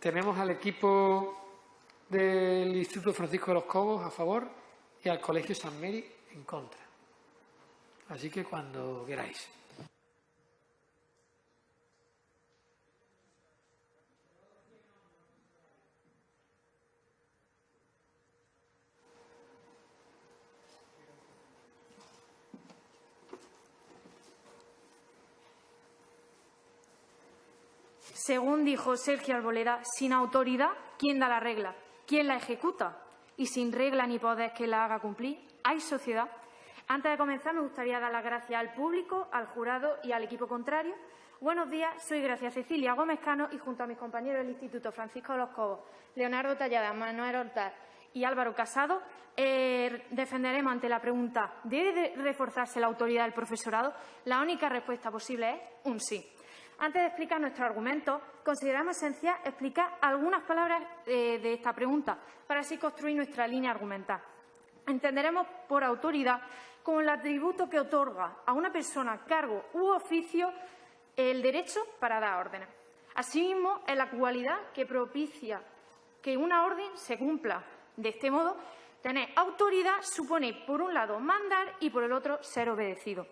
Tenemos al equipo del Instituto Francisco de los Cobos a favor y al Colegio San Mary en contra. Así que cuando queráis. Según dijo Sergio Arboleda, sin autoridad, ¿quién da la regla? ¿Quién la ejecuta? Y sin regla ni poder que la haga cumplir, ¿hay sociedad? Antes de comenzar, me gustaría dar las gracias al público, al jurado y al equipo contrario. Buenos días, soy Gracia Cecilia Gómez Cano y junto a mis compañeros del Instituto Francisco de los Cobos, Leonardo Tallada, Manuel Hortal y Álvaro Casado, defenderemos ante la pregunta ¿debe reforzarse la autoridad del profesorado? La única respuesta posible es un sí. Antes de explicar nuestro argumento, consideramos esencial explicar algunas palabras de esta pregunta para así construir nuestra línea argumental. Entenderemos por autoridad como el atributo que otorga a una persona, cargo u oficio el derecho para dar órdenes. Asimismo, es la cualidad que propicia que una orden se cumpla. De este modo, tener autoridad supone, por un lado, mandar y, por el otro, ser obedecido.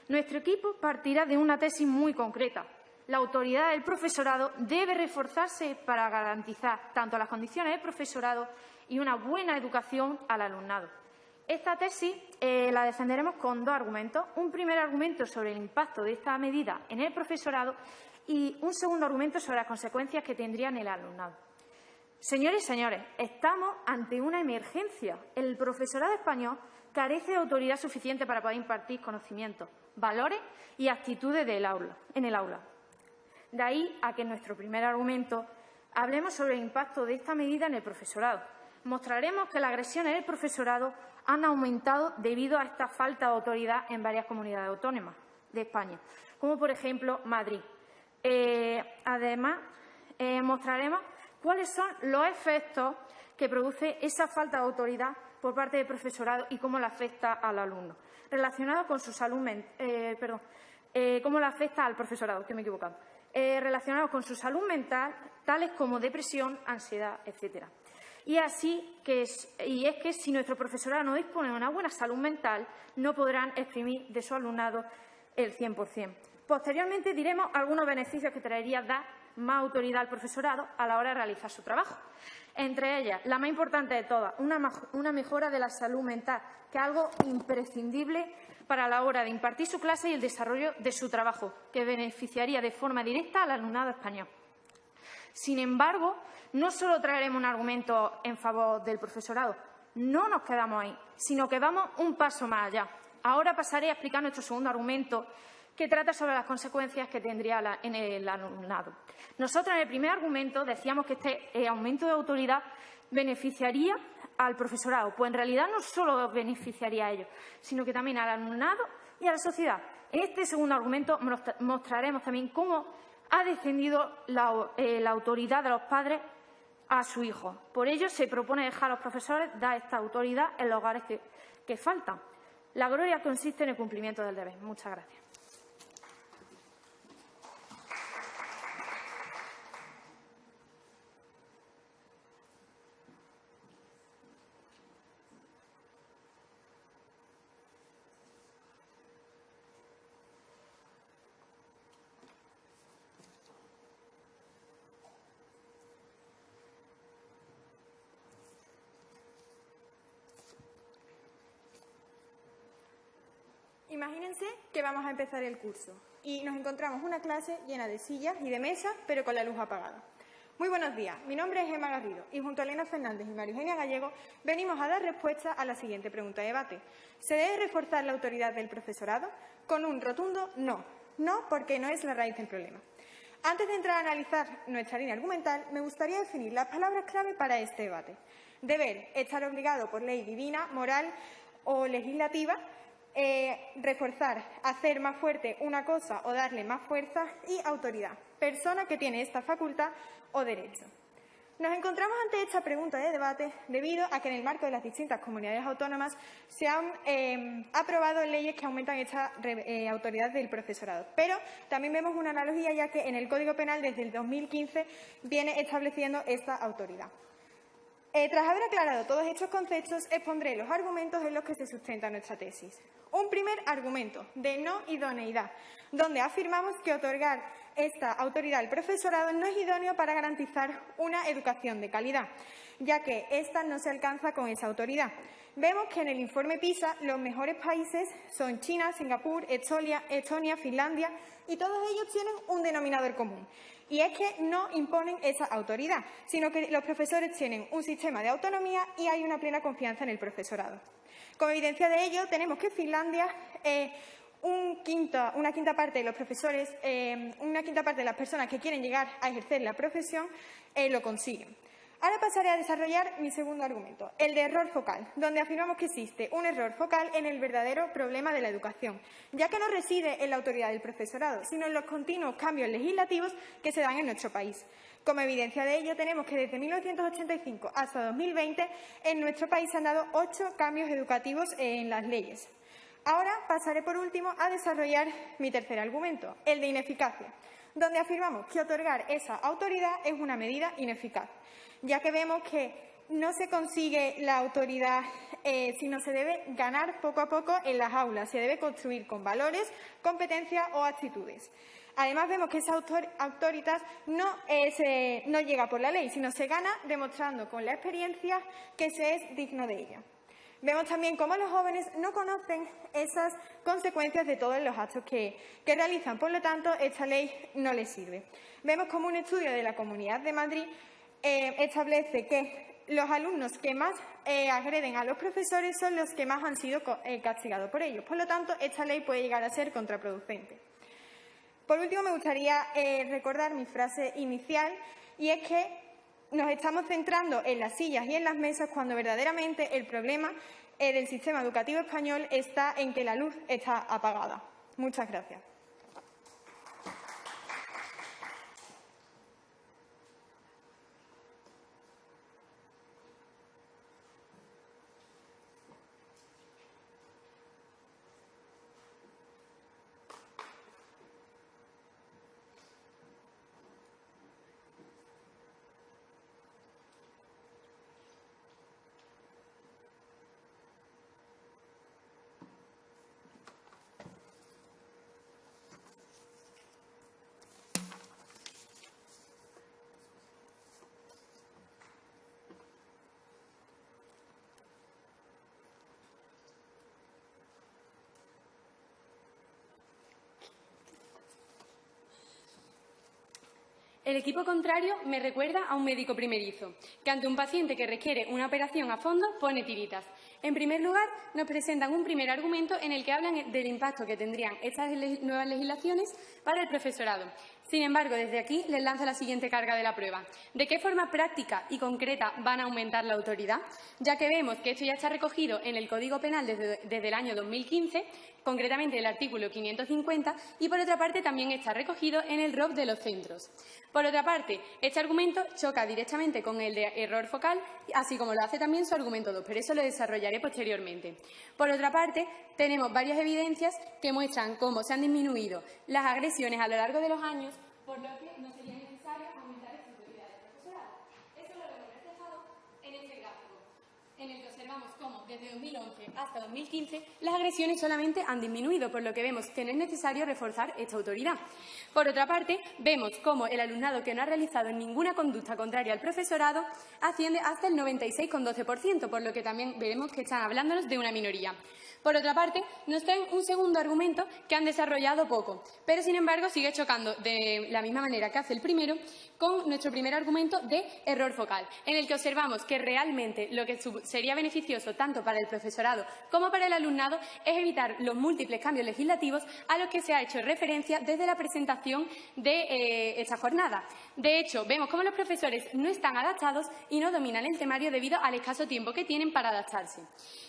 Nuestro equipo partirá de una tesis muy concreta. La autoridad del profesorado debe reforzarse para garantizar tanto las condiciones del profesorado y una buena educación al alumnado. Esta tesis la defenderemos con dos argumentos. Un primer argumento sobre el impacto de esta medida en el profesorado y un segundo argumento sobre las consecuencias que tendría en el alumnado. Señores y señores, estamos ante una emergencia. El profesorado español carece de autoridad suficiente para poder impartir conocimientos, valores y actitudes en el aula. De ahí a que en nuestro primer argumento hablemos sobre el impacto de esta medida en el profesorado. Mostraremos que las agresiones del profesorado han aumentado debido a esta falta de autoridad en varias comunidades autónomas de España, como por ejemplo Madrid. Además, mostraremos cuáles son los efectos que produce esa falta de autoridad por parte del profesorado y cómo le afecta al alumno, relacionado con su salud mental, cómo le afecta al profesorado, que me he equivocado, relacionados con su salud mental, tales como depresión, ansiedad, etcétera. Y es que si nuestro profesorado no dispone de una buena salud mental, no podrán exprimir de su alumnado el 100%. Posteriormente diremos algunos beneficios que traería dar más autoridad al profesorado a la hora de realizar su trabajo. Entre ellas, la más importante de todas, una mejora de la salud mental, que es algo imprescindible para la hora de impartir su clase y el desarrollo de su trabajo, que beneficiaría de forma directa al alumnado español. Sin embargo, no solo traeremos un argumento en favor del profesorado, no nos quedamos ahí, sino que vamos un paso más allá. Ahora pasaré a explicar nuestro segundo argumento, que trata sobre las consecuencias que tendría en el alumnado. Nosotros, en el primer argumento, decíamos que este aumento de autoridad beneficiaría al profesorado, pues en realidad no solo beneficiaría a ellos, sino que también al alumnado y a la sociedad. En este segundo argumento mostraremos también cómo ha descendido la autoridad de los padres a su hijo. Por ello, se propone dejar a los profesores dar esta autoridad en los hogares que faltan. La gloria consiste en el cumplimiento del deber. Muchas gracias. Imagínense que vamos a empezar el curso y nos encontramos una clase llena de sillas y de mesas, pero con la luz apagada. Muy buenos días, mi nombre es Gemma Garrido y junto a Elena Fernández y María Eugenia Gallego venimos a dar respuesta a la siguiente pregunta de debate. ¿Se debe reforzar la autoridad del profesorado? Con un rotundo no. No, porque no es la raíz del problema. Antes de entrar a analizar nuestra línea argumental, me gustaría definir las palabras clave para este debate. Deber, estar obligado por ley divina, moral o legislativa. Reforzar, hacer más fuerte una cosa o darle más fuerza, y autoridad, persona que tiene esta facultad o derecho. Nos encontramos ante esta pregunta de debate debido a que en el marco de las distintas comunidades autónomas se han aprobado leyes que aumentan esta autoridad del profesorado. Pero también vemos una analogía, ya que en el Código Penal desde el 2015 viene estableciendo esta autoridad. Tras haber aclarado todos estos conceptos, expondré los argumentos en los que se sustenta nuestra tesis. Un primer argumento, de no idoneidad, donde afirmamos que otorgar esta autoridad al profesorado no es idóneo para garantizar una educación de calidad, ya que ésta no se alcanza con esa autoridad. Vemos que en el informe PISA los mejores países son China, Singapur, Estonia, Finlandia, y todos ellos tienen un denominador común. Y es que no imponen esa autoridad, sino que los profesores tienen un sistema de autonomía y hay una plena confianza en el profesorado. Como evidencia de ello, tenemos que Finlandia, una quinta parte de los profesores, una quinta parte de las personas que quieren llegar a ejercer la profesión, lo consiguen. Ahora pasaré a desarrollar mi segundo argumento, el de error focal, donde afirmamos que existe un error focal en el verdadero problema de la educación, ya que no reside en la autoridad del profesorado, sino en los continuos cambios legislativos que se dan en nuestro país. Como evidencia de ello, tenemos que desde 1985 hasta 2020 en nuestro país se han dado 8 cambios educativos en las leyes. Ahora pasaré por último a desarrollar mi tercer argumento, el de ineficacia, donde afirmamos que otorgar esa autoridad es una medida ineficaz, ya que vemos que no se consigue la autoridad, sino se debe ganar poco a poco en las aulas, se debe construir con valores, competencias o actitudes. Además, vemos que esa autoridad no llega por la ley, sino se gana demostrando con la experiencia que se es digno de ella. Vemos también cómo los jóvenes no conocen esas consecuencias de todos los actos que realizan. Por lo tanto, esta ley no les sirve. Vemos como un estudio de la Comunidad de Madrid establece que los alumnos que más agreden a los profesores son los que más han sido castigados por ellos. Por lo tanto, esta ley puede llegar a ser contraproducente. Por último, me gustaría recordar mi frase inicial, y es que nos estamos centrando en las sillas y en las mesas cuando verdaderamente el problema del sistema educativo español está en que la luz está apagada. Muchas gracias. El equipo contrario me recuerda a un médico primerizo, que ante un paciente que requiere una operación a fondo pone tiritas. En primer lugar, nos presentan un primer argumento en el que hablan del impacto que tendrían estas nuevas legislaciones para el profesorado. Sin embargo, desde aquí les lanzo la siguiente carga de la prueba. ¿De qué forma práctica y concreta van a aumentar la autoridad? Ya que vemos que esto ya está recogido en el Código Penal desde el año 2015, concretamente el artículo 550, y por otra parte también está recogido en el ROP de los centros. Por otra parte, este argumento choca directamente con el de error focal, así como lo hace también su argumento 2, pero eso lo desarrollaré posteriormente. Por otra parte, tenemos varias evidencias que muestran cómo se han disminuido las agresiones a lo largo de los años, por lo que no sería necesario aumentar esta autoridad del profesorado. Eso lo vemos reflejado en este gráfico, en el que observamos cómo desde 2011 hasta 2015 las agresiones solamente han disminuido, por lo que vemos que no es necesario reforzar esta autoridad. Por otra parte, vemos cómo el alumnado que no ha realizado ninguna conducta contraria al profesorado asciende hasta el 96,12%, por lo que también veremos que están hablándonos de una minoría. Por otra parte, nos traen un segundo argumento que han desarrollado poco, pero sin embargo sigue chocando de la misma manera que hace el primero con nuestro primer argumento de error focal, en el que observamos que realmente lo que sería beneficioso tanto para el profesorado como para el alumnado es evitar los múltiples cambios legislativos a los que se ha hecho referencia desde la presentación de esta jornada. De hecho, vemos cómo los profesores no están adaptados y no dominan el temario debido al escaso tiempo que tienen para adaptarse.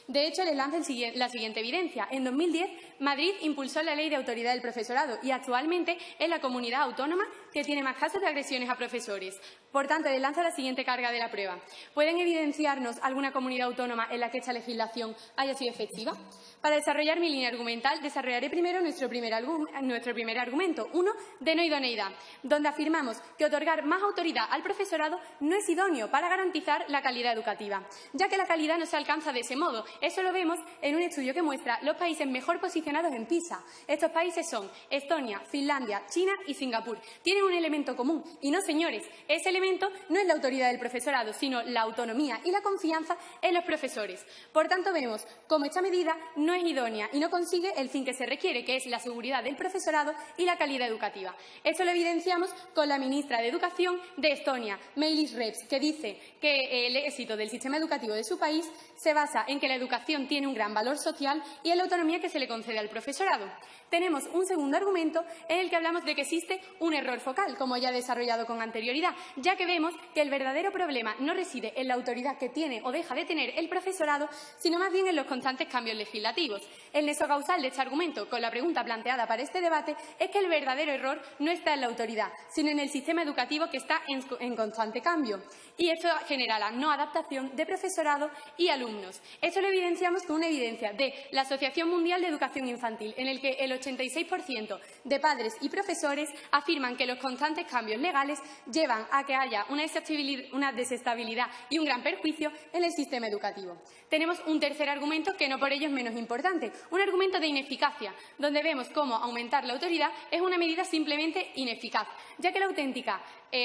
De hecho, les lanzo la siguiente siguiente evidencia. En 2010, Madrid impulsó la Ley de Autoridad del Profesorado y actualmente es la comunidad autónoma que tiene más casos de agresiones a profesores. Por tanto, les lanzo la siguiente carga de la prueba. ¿Pueden evidenciarnos alguna comunidad autónoma en la que esta legislación haya sido efectiva? Para desarrollar mi línea argumental, desarrollaré primero nuestro primer argumento, uno de no idoneidad, donde afirmamos que otorgar más autoridad al profesorado no es idóneo para garantizar la calidad educativa, ya que la calidad no se alcanza de ese modo. Eso lo vemos en un estudio que muestra los países mejor posicionados en PISA. Estos países son Estonia, Finlandia, China y Singapur. Tienen un elemento común y no, señores, ese elemento no es la autoridad del profesorado, sino la autonomía y la confianza en los profesores. Por tanto, vemos cómo esta medida no es idónea y no consigue el fin que se requiere, que es la seguridad del profesorado y la calidad educativa. Esto lo evidenciamos con la ministra de Educación de Estonia, Mailis Reps, que dice que el éxito del sistema educativo de su país se basa en que la educación tiene un gran valor social y en la autonomía que se le concede al profesorado. Tenemos un segundo argumento en el que hablamos de que existe un error focal, como ya he desarrollado con anterioridad, ya que vemos que el verdadero problema no reside en la autoridad que tiene o deja de tener el profesorado, sino más bien en los constantes cambios legislativos. El nexo causal de este argumento con la pregunta planteada para este debate es que el verdadero error no está en la autoridad, sino en el sistema educativo que está en constante cambio. Y esto genera la no adaptación de profesorado y alumnos. Esto lo evidenciamos con una evidencia de la Asociación Mundial de Educación Infantil, en el que el 86% de padres y profesores afirman que los constantes cambios legales llevan a que haya una desestabilidad y un gran perjuicio en el sistema educativo. Tenemos un tercer argumento que no por ello es menos importante, un argumento de ineficacia, donde vemos cómo aumentar la autoridad es una medida simplemente ineficaz, ya que la auténtica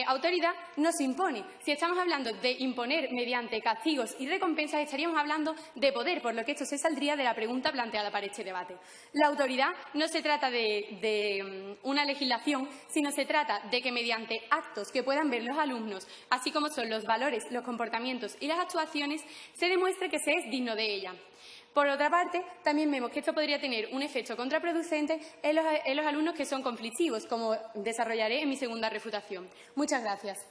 autoridad no se impone. Si estamos hablando de imponer mediante castigos y recompensas, estaríamos hablando de poder, por lo que esto se saldría de la pregunta planteada para este debate. La autoridad no se trata de una legislación, sino se trata de que mediante actos que puedan ver los alumnos, así como son los valores, los comportamientos y las actuaciones, se demuestre que se es digno de ella. Por otra parte, también vemos que esto podría tener un efecto contraproducente en los alumnos que son conflictivos, como desarrollaré en mi segunda refutación. Muchas gracias.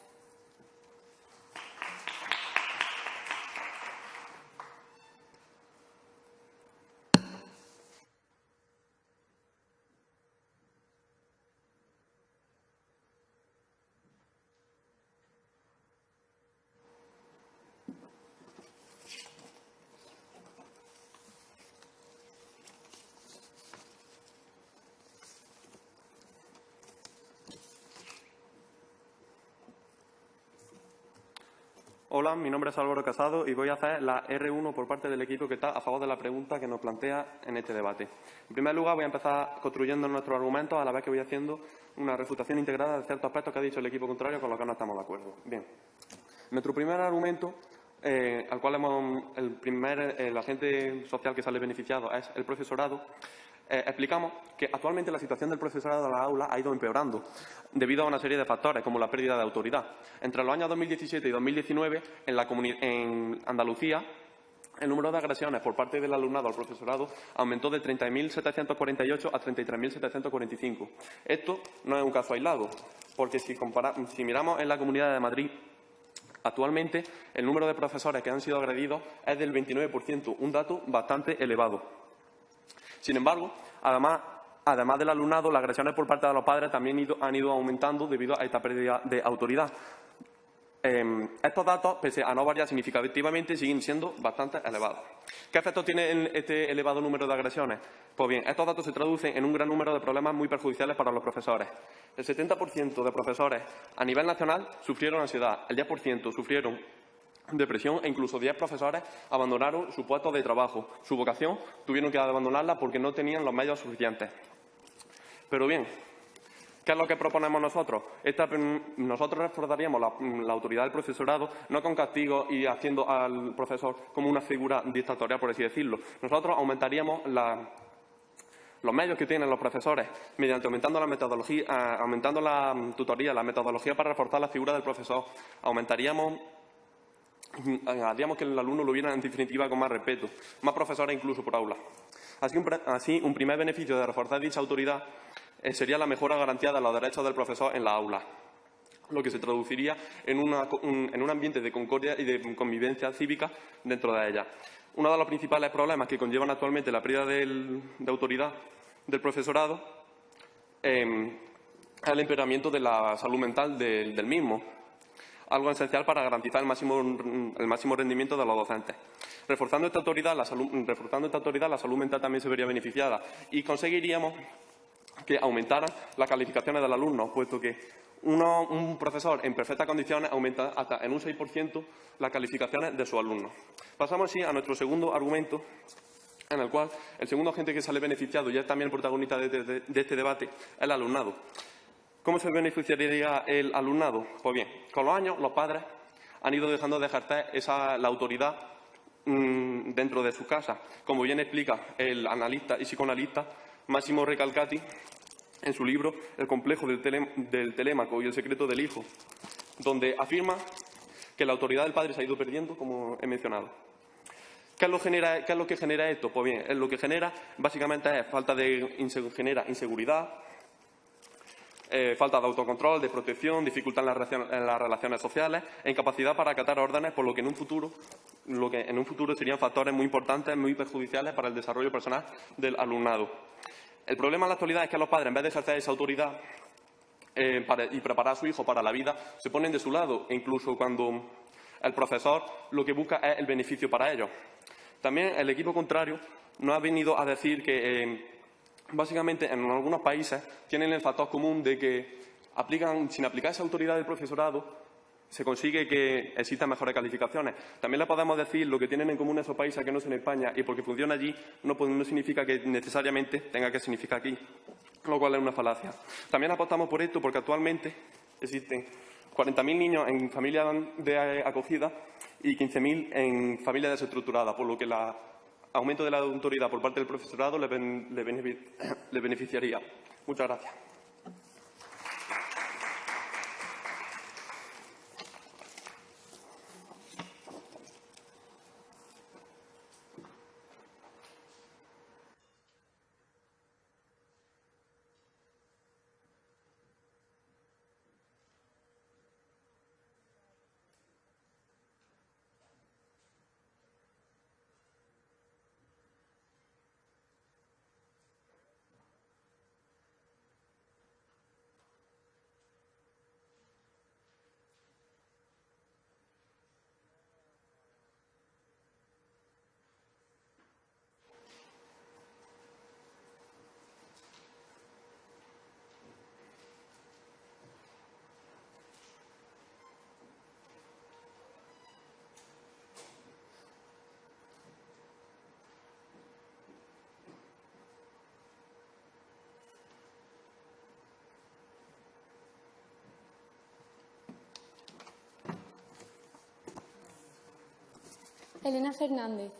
Hola, mi nombre es Álvaro Casado y voy a hacer la R1 por parte del equipo que está a favor de la pregunta que nos plantea en este debate. En primer lugar, voy a empezar construyendo nuestros argumentos a la vez que voy haciendo una refutación integrada de ciertos aspectos que ha dicho el equipo contrario con los que no estamos de acuerdo. Bien, nuestro primer argumento, al cual el agente social que sale beneficiado es el profesorado, explicamos que actualmente la situación del profesorado en las aulas ha ido empeorando debido a una serie de factores, como la pérdida de autoridad. Entre los años 2017 y 2019, en Andalucía, el número de agresiones por parte del alumnado al profesorado aumentó de 30.748 a 33.745. Esto no es un caso aislado, porque si miramos en la Comunidad de Madrid, actualmente el número de profesores que han sido agredidos es del 29%, un dato bastante elevado. Sin embargo, además del alumnado, las agresiones por parte de los padres también han ido aumentando debido a esta pérdida de autoridad. Estos datos, pese a no variar significativamente, siguen siendo bastante elevados. ¿Qué efectos tiene este elevado número de agresiones? Pues bien, estos datos se traducen en un gran número de problemas muy perjudiciales para los profesores. El 70% de profesores a nivel nacional sufrieron ansiedad, el 10% sufrieron depresión e incluso 10 profesores abandonaron su puesto de trabajo. Su vocación tuvieron que abandonarla porque no tenían los medios suficientes. Pero bien, ¿qué es lo que proponemos nosotros? Nosotros reforzaríamos la autoridad del profesorado, no con castigos y haciendo al profesor como una figura dictatorial, por así decirlo. Nosotros aumentaríamos los medios que tienen los profesores mediante aumentando la metodología, aumentando la tutoría, la metodología para reforzar la figura del profesor. Haríamos que el alumno lo viera en definitiva con más respeto, más profesores incluso por aula. Así, un primer beneficio de reforzar dicha autoridad sería la mejora garantía de los derechos del profesor en la aula, lo que se traduciría en un ambiente de concordia y de convivencia cívica dentro de ella. Uno de los principales problemas que conllevan actualmente la pérdida de autoridad del profesorado es el empeoramiento de la salud mental del mismo, algo esencial para garantizar el máximo rendimiento de los docentes. Reforzando esta autoridad, la salud mental también se vería beneficiada y conseguiríamos que aumentaran las calificaciones del alumno, puesto que un profesor en perfectas condiciones aumenta hasta en un 6% las calificaciones de sus alumnos. Pasamos así a nuestro segundo argumento, en el cual el segundo agente que sale beneficiado y es también el protagonista de este debate es el alumnado. ¿Cómo se beneficiaría el alumnado? Pues bien, con los años los padres han ido dejando de ejercer la autoridad dentro de sus casas, como bien explica el analista y psicoanalista Massimo Recalcati en su libro El complejo del telémaco y el secreto del hijo, donde afirma que la autoridad del padre se ha ido perdiendo, como he mencionado. ¿Qué es lo que genera esto? Pues bien, lo que genera básicamente es genera inseguridad, falta de autocontrol, de protección, dificultad en las relaciones sociales e incapacidad para acatar órdenes, por lo que en un futuro serían factores muy importantes, muy perjudiciales para el desarrollo personal del alumnado. El problema en la actualidad es que los padres, en vez de ejercer esa autoridad y preparar a su hijo para la vida, se ponen de su lado, e incluso cuando el profesor lo que busca es el beneficio para ellos. También el equipo contrario nos ha venido a decir que básicamente en algunos países tienen el factor común de que sin aplicar esa autoridad del profesorado se consigue que existan mejores calificaciones. También le podemos decir lo que tienen en común esos países que no son España, y porque funciona allí no significa que necesariamente tenga que significar aquí, lo cual es una falacia. También apostamos por esto porque actualmente existen 40.000 niños en familias de acogida y 15.000 en familias desestructuradas, por lo que el aumento de la autoridad por parte del profesorado le beneficiaría. Muchas gracias. Elena Fernández.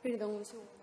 Perdón, un segundo.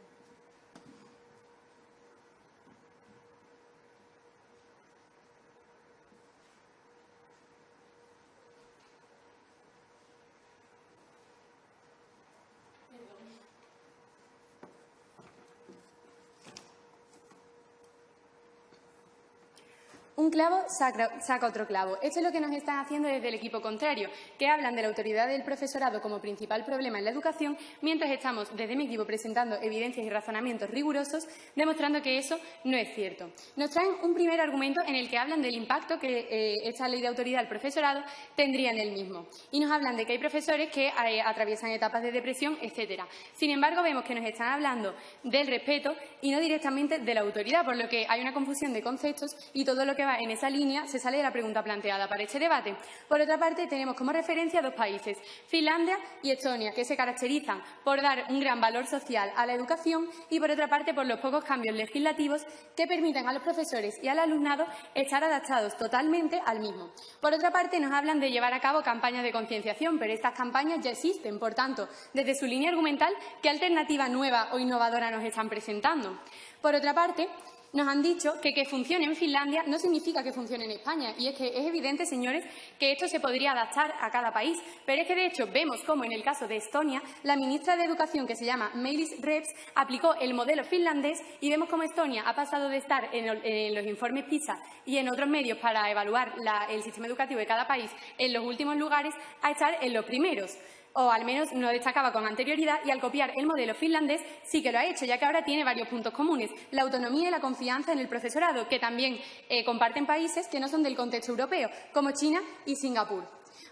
Un clavo saca otro clavo. Esto es lo que nos están haciendo desde el equipo contrario, que hablan de la autoridad del profesorado como principal problema en la educación, mientras estamos desde mi equipo presentando evidencias y razonamientos rigurosos, demostrando que eso no es cierto. Nos traen un primer argumento en el que hablan del impacto que esta ley de autoridad del profesorado tendría en el mismo. Y nos hablan de que hay profesores que atraviesan etapas de depresión, etcétera. Sin embargo, vemos que nos están hablando del respeto y no directamente de la autoridad, por lo que hay una confusión de conceptos y todo lo que va en esa línea se sale de la pregunta planteada para este debate. Por otra parte, tenemos como referencia dos países, Finlandia y Estonia, que se caracterizan por dar un gran valor social a la educación y, por otra parte, por los pocos cambios legislativos que permiten a los profesores y al alumnado estar adaptados totalmente al mismo. Por otra parte, nos hablan de llevar a cabo campañas de concienciación, pero estas campañas ya existen. Por tanto, desde su línea argumental, ¿qué alternativa nueva o innovadora nos están presentando? Por otra parte, Nos han dicho que funcione en Finlandia no significa que funcione en España. Y es que es evidente, señores, que esto se podría adaptar a cada país. Pero es que, de hecho, vemos cómo en el caso de Estonia, la ministra de Educación, que se llama Mailis Reps, aplicó el modelo finlandés y vemos cómo Estonia ha pasado de estar en los informes PISA y en otros medios para evaluar el sistema educativo de cada país en los últimos lugares a estar en los primeros. O al menos no destacaba con anterioridad, y al copiar el modelo finlandés sí que lo ha hecho, ya que ahora tiene varios puntos comunes: la autonomía y la confianza en el profesorado, que también comparten países que no son del contexto europeo, como China y Singapur.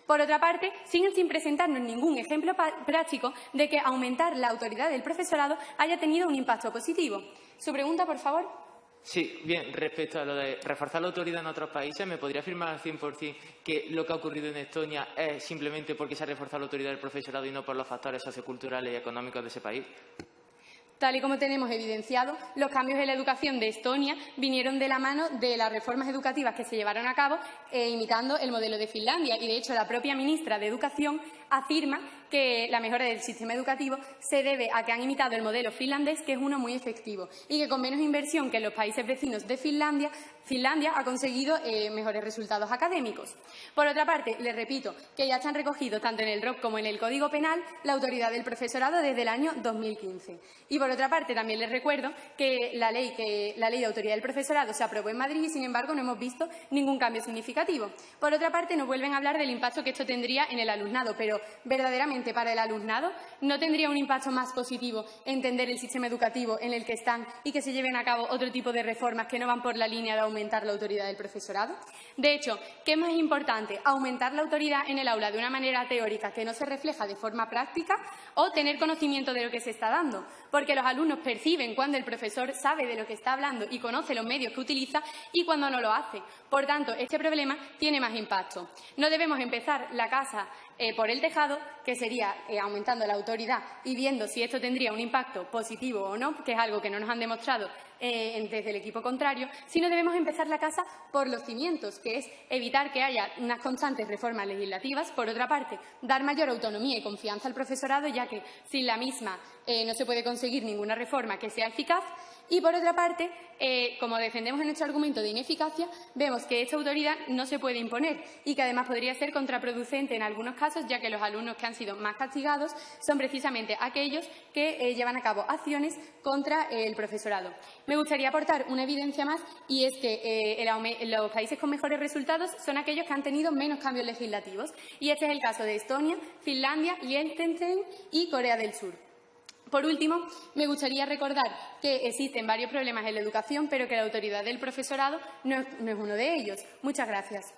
Por otra parte, siguen sin presentarnos ningún ejemplo práctico de que aumentar la autoridad del profesorado haya tenido un impacto positivo. Su pregunta, por favor. Sí, bien, respecto a lo de reforzar la autoridad en otros países, ¿me podría afirmar al 100% que lo que ha ocurrido en Estonia es simplemente porque se ha reforzado la autoridad del profesorado y no por los factores socioculturales y económicos de ese país? Tal y como tenemos evidenciado, los cambios en la educación de Estonia vinieron de la mano de las reformas educativas que se llevaron a cabo imitando el modelo de Finlandia. Y, de hecho, la propia ministra de Educación afirma que la mejora del sistema educativo se debe a que han imitado el modelo finlandés, que es uno muy efectivo, y que con menos inversión que en los países vecinos de Finlandia ha conseguido mejores resultados académicos. Por otra parte, les repito que ya están recogidos tanto en el ROC como en el Código Penal la autoridad del profesorado desde el año 2015. Y, por otra parte, también les recuerdo que la ley de autoridad del profesorado se aprobó en Madrid y, sin embargo, no hemos visto ningún cambio significativo. Por otra parte, nos vuelven a hablar del impacto que esto tendría en el alumnado, pero verdaderamente para el alumnado no tendría un impacto más positivo entender el sistema educativo en el que están y que se lleven a cabo otro tipo de reformas que no van por la línea de aumentar la autoridad del profesorado. De hecho, ¿qué es más importante? ¿Aumentar la autoridad en el aula de una manera teórica que no se refleja de forma práctica, o tener conocimiento de lo que se está dando? Porque los alumnos perciben cuando el profesor sabe de lo que está hablando y conoce los medios que utiliza y cuando no lo hace. Por tanto, este problema tiene más impacto. No debemos empezar la casa por el tejado, que sería aumentando la autoridad y viendo si esto tendría un impacto positivo o no, que es algo que no nos han demostrado desde el equipo contrario, sino debemos empezar la casa por los cimientos, que es evitar que haya unas constantes reformas legislativas. Por otra parte, dar mayor autonomía y confianza al profesorado, ya que sin la misma no se puede conseguir ninguna reforma que sea eficaz. Y, por otra parte, como defendemos en nuestro argumento de ineficacia, vemos que esta autoridad no se puede imponer y que además podría ser contraproducente en algunos casos, ya que los alumnos que han sido más castigados son precisamente aquellos que llevan a cabo acciones contra el profesorado. Me gustaría aportar una evidencia más, y es que los países con mejores resultados son aquellos que han tenido menos cambios legislativos. Y este es el caso de Estonia, Finlandia, Liechtenstein y Corea del Sur. Por último, me gustaría recordar que existen varios problemas en la educación, pero que la autoridad del profesorado no es uno de ellos. Muchas gracias.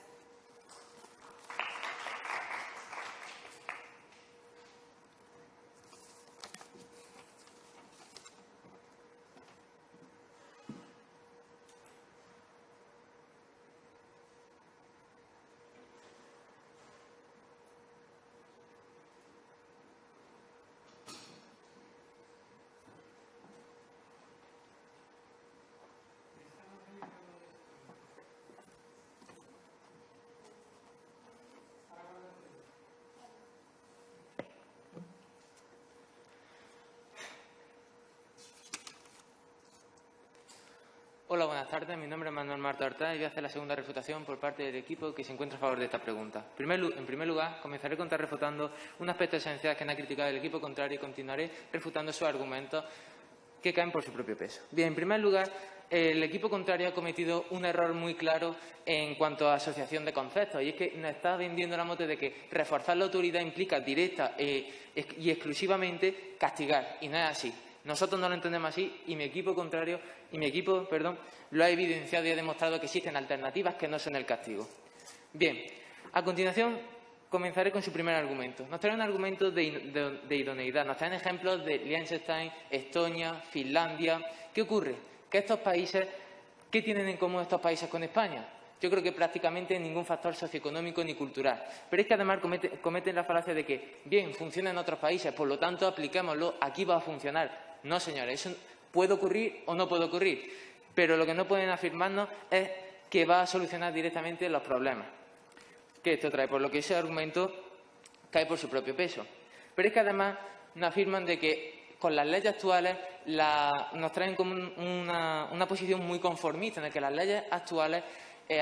Hola, buenas tardes. Mi nombre es Manuel Marta Horta y voy a hacer la segunda refutación por parte del equipo que se encuentra a favor de esta pregunta. En primer lugar, comenzaré refutando un aspecto esencial que me ha criticado el equipo contrario y continuaré refutando sus argumentos que caen por su propio peso. Bien, en primer lugar, el equipo contrario ha cometido un error muy claro en cuanto a asociación de conceptos, y es que nos está vendiendo la mote de que reforzar la autoridad implica directa y exclusivamente castigar, y no es así. Nosotros no lo entendemos así y mi equipo lo ha evidenciado y ha demostrado que existen alternativas que no son el castigo. Bien, a continuación comenzaré con su primer argumento. Nos traen argumentos de idoneidad, nos traen ejemplos de Liechtenstein, Estonia, Finlandia. ¿Qué ocurre? Que estos países, ¿qué tienen en común estos países con España? Yo creo que prácticamente ningún factor socioeconómico ni cultural. Pero es que además cometen la falacia de que, bien, funciona en otros países, por lo tanto, apliquémoslo, aquí va a funcionar. No, señores, eso puede ocurrir o no puede ocurrir. Pero lo que no pueden afirmarnos es que va a solucionar directamente los problemas que esto trae, por lo que ese argumento cae por su propio peso. Pero es que además nos afirman de que con las leyes actuales nos traen como una posición muy conformista, en la que las leyes actuales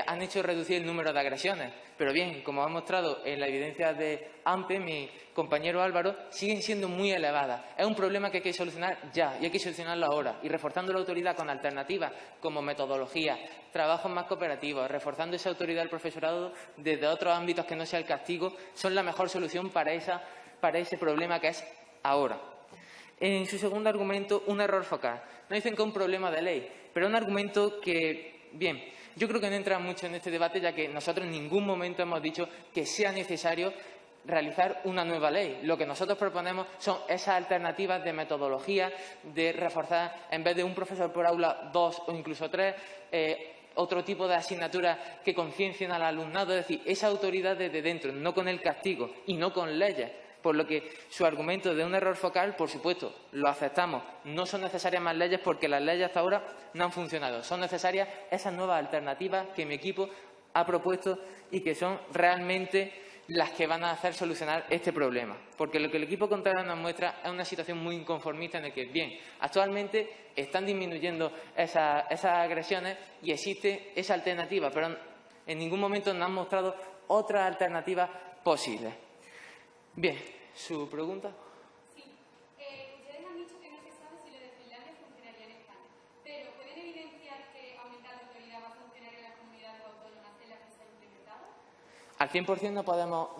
han hecho reducir el número de agresiones. Pero bien, como ha mostrado en la evidencia de AMPE, mi compañero Álvaro, siguen siendo muy elevadas. Es un problema que hay que solucionar ya y hay que solucionarlo ahora. Y reforzando la autoridad con alternativas como metodología, trabajos más cooperativos, reforzando esa autoridad del profesorado desde otros ámbitos que no sea el castigo, son la mejor solución para ese problema que es ahora. En su segundo argumento, un error focal. No dicen que es un problema de ley, pero es un argumento que, bien, yo creo que no entra mucho en este debate, ya que nosotros en ningún momento hemos dicho que sea necesario realizar una nueva ley. Lo que nosotros proponemos son esas alternativas de metodología, de reforzar, en vez de un profesor por aula, 2 o incluso 3, otro tipo de asignaturas que conciencien al alumnado, es decir, esa autoridad desde dentro, no con el castigo y no con leyes. Por lo que su argumento de un error focal, por supuesto, lo aceptamos. No son necesarias más leyes porque las leyes hasta ahora no han funcionado. Son necesarias esas nuevas alternativas que mi equipo ha propuesto y que son realmente las que van a hacer solucionar este problema. Porque lo que el equipo contrario nos muestra es una situación muy inconformista en la que, bien, actualmente están disminuyendo esas agresiones y existe esa alternativa, pero en ningún momento nos han mostrado otras alternativas posibles. Bien, ¿su pregunta? Sí. Ustedes han dicho que no se sabe si lo de Finlandia funcionaría en España, pero ¿pueden evidenciar que aumentar la autoridad va a funcionar en las comunidades autónomas en las que se ha implementado? Al 100%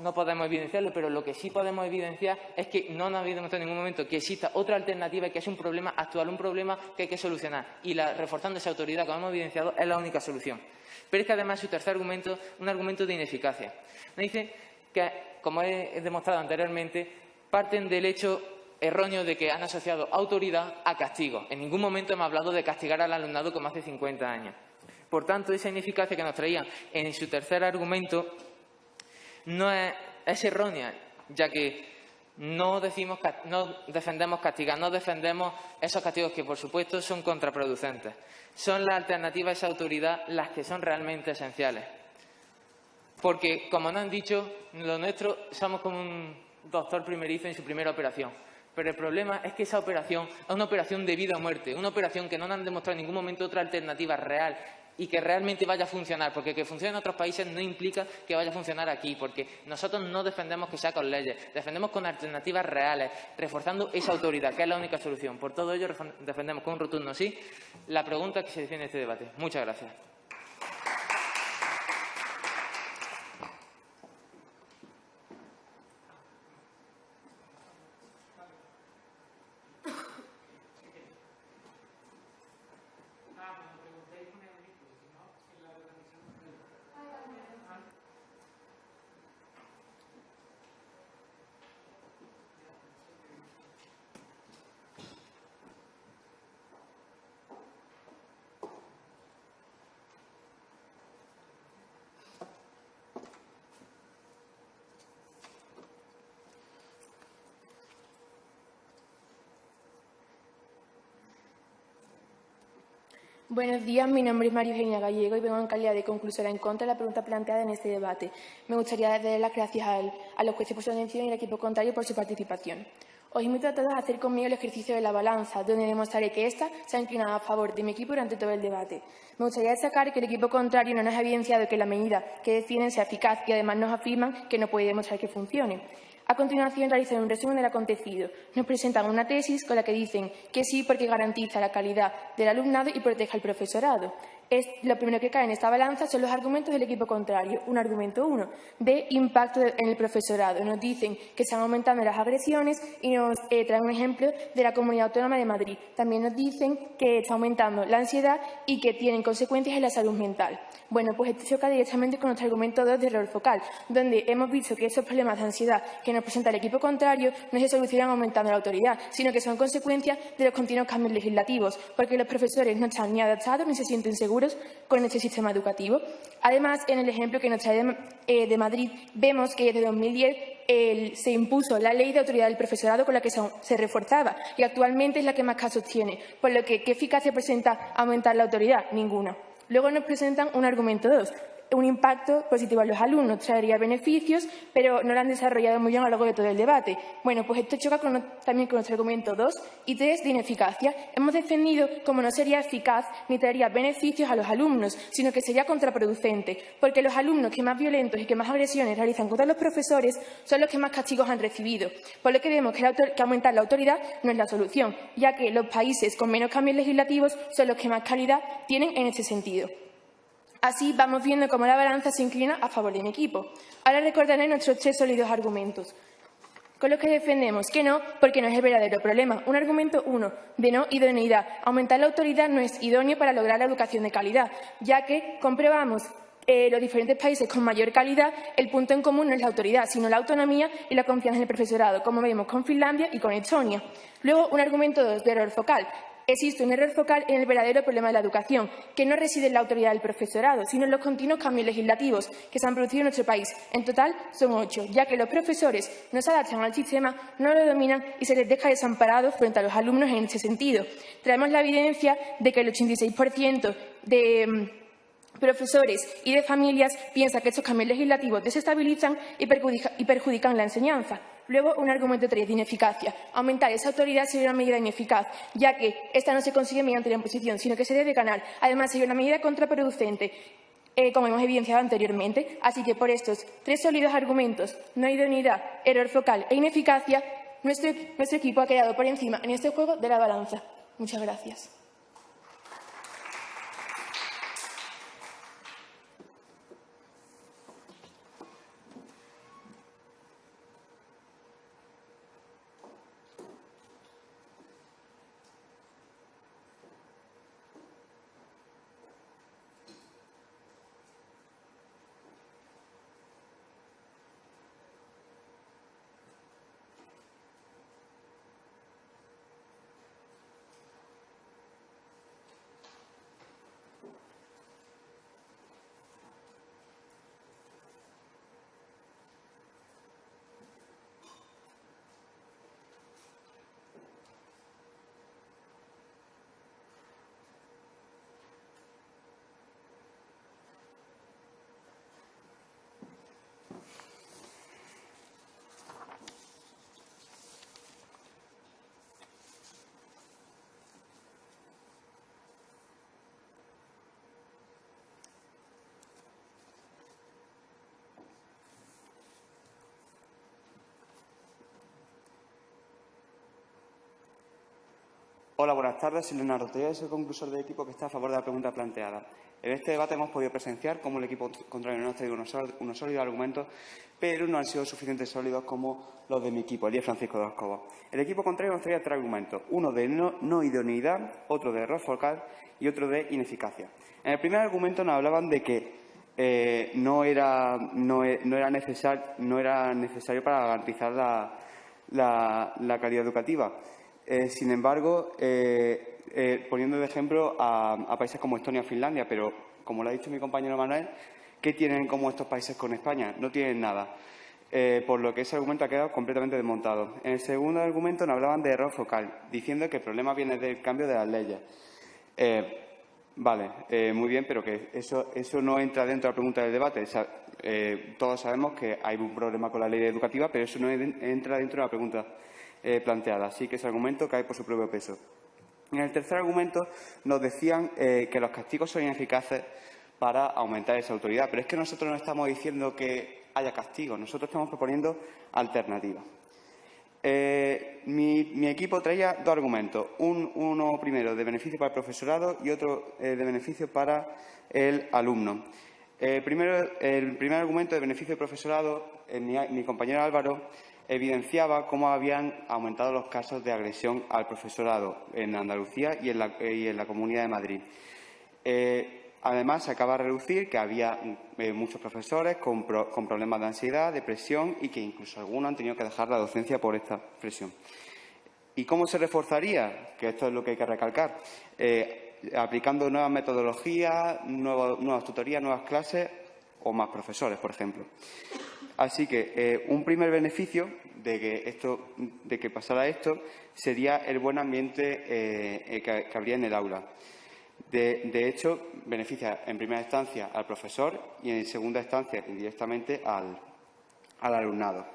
no podemos evidenciarlo, pero lo que sí podemos evidenciar es que no nos ha habido en ningún momento que exista otra alternativa y que es un problema actual, un problema que hay que solucionar. Y reforzando esa autoridad, como hemos evidenciado, es la única solución. Pero es que además su tercer argumento es un argumento de ineficacia. Me dice que, como he demostrado anteriormente, parten del hecho erróneo de que han asociado autoridad a castigo. En ningún momento hemos hablado de castigar al alumnado como hace 50 años. Por tanto, esa ineficacia que nos traían en su tercer argumento no es errónea, ya que no defendemos castigar, no defendemos esos castigos que, por supuesto, son contraproducentes. Son las alternativas a esa autoridad las que son realmente esenciales. Porque, como nos han dicho, lo nuestro somos como un doctor primerizo en su primera operación. Pero el problema es que esa operación es una operación de vida o muerte, una operación que no nos han demostrado en ningún momento otra alternativa real y que realmente vaya a funcionar, porque que funcione en otros países no implica que vaya a funcionar aquí, porque nosotros no defendemos que sea con leyes, defendemos con alternativas reales, reforzando esa autoridad, que es la única solución. Por todo ello, defendemos con un rotundo sí la pregunta que se defiende en este debate. Muchas gracias. Buenos días, mi nombre es María Eugenia Gallego y vengo en calidad de conclusora en contra de la pregunta planteada en este debate. Me gustaría darle las gracias a los jueces por su atención y al equipo contrario por su participación. Os invito a todos a hacer conmigo el ejercicio de la balanza, donde demostraré que ésta se ha inclinado a favor de mi equipo durante todo el debate. Me gustaría destacar que el equipo contrario no nos ha evidenciado que la medida que defienden sea eficaz y además nos afirman que no puede demostrar que funcione. A continuación, realizaré un resumen del acontecido. Nos presentan una tesis con la que dicen que sí porque garantiza la calidad del alumnado y protege al profesorado. Lo primero que cae en esta balanza son los argumentos del equipo contrario. Un argumento 1, de impacto en el profesorado. Nos dicen que están aumentando las agresiones y nos traen un ejemplo de la Comunidad Autónoma de Madrid. También nos dicen que está aumentando la ansiedad y que tienen consecuencias en la salud mental. Bueno, pues esto choca directamente con nuestro argumento 2 de error focal, donde hemos visto que esos problemas de ansiedad que nos presenta el equipo contrario no se solucionan aumentando la autoridad, sino que son consecuencias de los continuos cambios legislativos, porque los profesores no están ni adaptados ni se sienten seguros con este sistema educativo. Además, en el ejemplo que nos trae de Madrid, vemos que desde 2010 se impuso la ley de autoridad del profesorado con la que se reforzaba y actualmente es la que más casos tiene, por lo que ¿qué eficacia presenta aumentar la autoridad? Ninguna. Luego nos presentan un argumento 2. un impacto positivo a los alumnos, traería beneficios, pero no lo han desarrollado muy bien a lo largo de todo el debate. Bueno, pues esto choca también con nuestro argumento 2 y 3 de ineficacia. Hemos defendido cómo no sería eficaz ni traería beneficios a los alumnos, sino que sería contraproducente, porque los alumnos que más violentos y que más agresiones realizan contra los profesores son los que más castigos han recibido, por lo que vemos que aumentar la autoridad no es la solución, ya que los países con menos cambios legislativos son los que más calidad tienen en este sentido. Así vamos viendo cómo la balanza se inclina a favor de mi equipo. Ahora recordaré nuestros 3 sólidos argumentos, con los que defendemos que no, porque no es el verdadero problema. Un argumento 1, de no idoneidad. Aumentar la autoridad no es idóneo para lograr la educación de calidad, ya que comprobamos los diferentes países con mayor calidad, el punto en común no es la autoridad, sino la autonomía y la confianza en el profesorado, como vemos con Finlandia y con Estonia. Luego, un argumento 2, de error focal. Existe un error focal en el verdadero problema de la educación, que no reside en la autoridad del profesorado, sino en los continuos cambios legislativos que se han producido en nuestro país. En total, son 8, ya que los profesores no se adaptan al sistema, no lo dominan y se les deja desamparados frente a los alumnos en este sentido. Traemos la evidencia de que el 86% de profesores y de familias piensa que estos cambios legislativos desestabilizan y perjudican la enseñanza. Luego, un argumento 3 de ineficacia. Aumentar esa autoridad sería una medida ineficaz, ya que esta no se consigue mediante la imposición, sino que se debe ganar. Además, sería una medida contraproducente, como hemos evidenciado anteriormente. Así que, por estos 3 sólidos argumentos, no idoneidad, error focal e ineficacia, nuestro equipo ha quedado por encima en este juego de la balanza. Muchas gracias. Hola, buenas tardes. Soy Leonardo Tellez, soy conclusor del equipo que está a favor de la pregunta planteada. En este debate hemos podido presenciar cómo el equipo contrario no ha traído unos sólidos argumentos, pero no han sido suficientes sólidos como los de mi equipo, el 10 Francisco de los Cobos. El equipo contrario nos traía 3 argumentos, uno de no idoneidad, otro de error focal y otro de ineficacia. En el primer argumento nos hablaban de que no era necesario para garantizar la calidad educativa. Sin embargo, poniendo de ejemplo a países como Estonia o Finlandia, pero, como lo ha dicho mi compañero Manuel, ¿qué tienen en común estos países con España? No tienen nada, por lo que ese argumento ha quedado completamente desmontado. En el segundo argumento nos hablaban de error focal, diciendo que el problema viene del cambio de las leyes. Muy bien, pero que eso no entra dentro de la pregunta del debate. Todos sabemos que hay un problema con la ley educativa, pero eso no entra dentro de la pregunta planteada. Así que ese argumento cae por su propio peso. En el tercer argumento nos decían que los castigos son ineficaces para aumentar esa autoridad. Pero es que nosotros no estamos diciendo que haya castigos, nosotros estamos proponiendo alternativas. Mi equipo traía 2 argumentos, uno primero de beneficio para el profesorado y otro de beneficio para el alumno. El primer argumento de beneficio del profesorado, mi compañero Álvaro evidenciaba cómo habían aumentado los casos de agresión al profesorado en Andalucía y en la Comunidad de Madrid. Además, se acaba de reducir que había muchos profesores con problemas de ansiedad, depresión y que incluso algunos han tenido que dejar la docencia por esta presión. ¿Y cómo se reforzaría? Que esto es lo que hay que recalcar. Aplicando nuevas metodologías, nuevas tutorías, nuevas clases o más profesores, por ejemplo. Así que un primer beneficio de que pasara esto sería el buen ambiente que habría en el aula. De hecho, beneficia en primera instancia al profesor y en segunda instancia indirectamente al alumnado.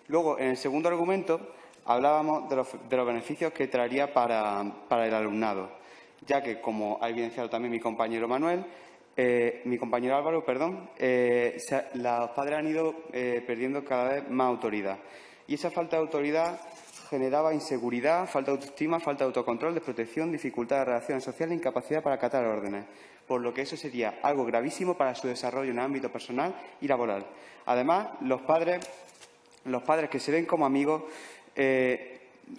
Luego, en el segundo argumento, hablábamos de los beneficios que traería para el alumnado, ya que, como ha evidenciado también mi compañero Álvaro, los padres han ido perdiendo cada vez más autoridad. Y esa falta de autoridad generaba inseguridad, falta de autoestima, falta de autocontrol, desprotección, dificultad de relaciones sociales e incapacidad para acatar órdenes, por lo que eso sería algo gravísimo para su desarrollo en el ámbito personal y laboral. Además, los padres que se ven como amigos,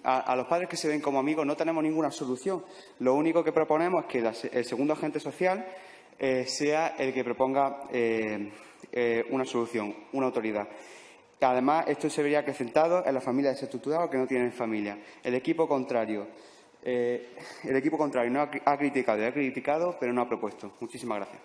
a los padres que se ven como amigos no tenemos ninguna solución. Lo único que proponemos es que el segundo agente social sea el que proponga una solución, una autoridad. Además, esto se vería acrecentado en las familias desestructuradas que no tienen familia. El equipo contrario no ha criticado, pero no ha propuesto. Muchísimas gracias.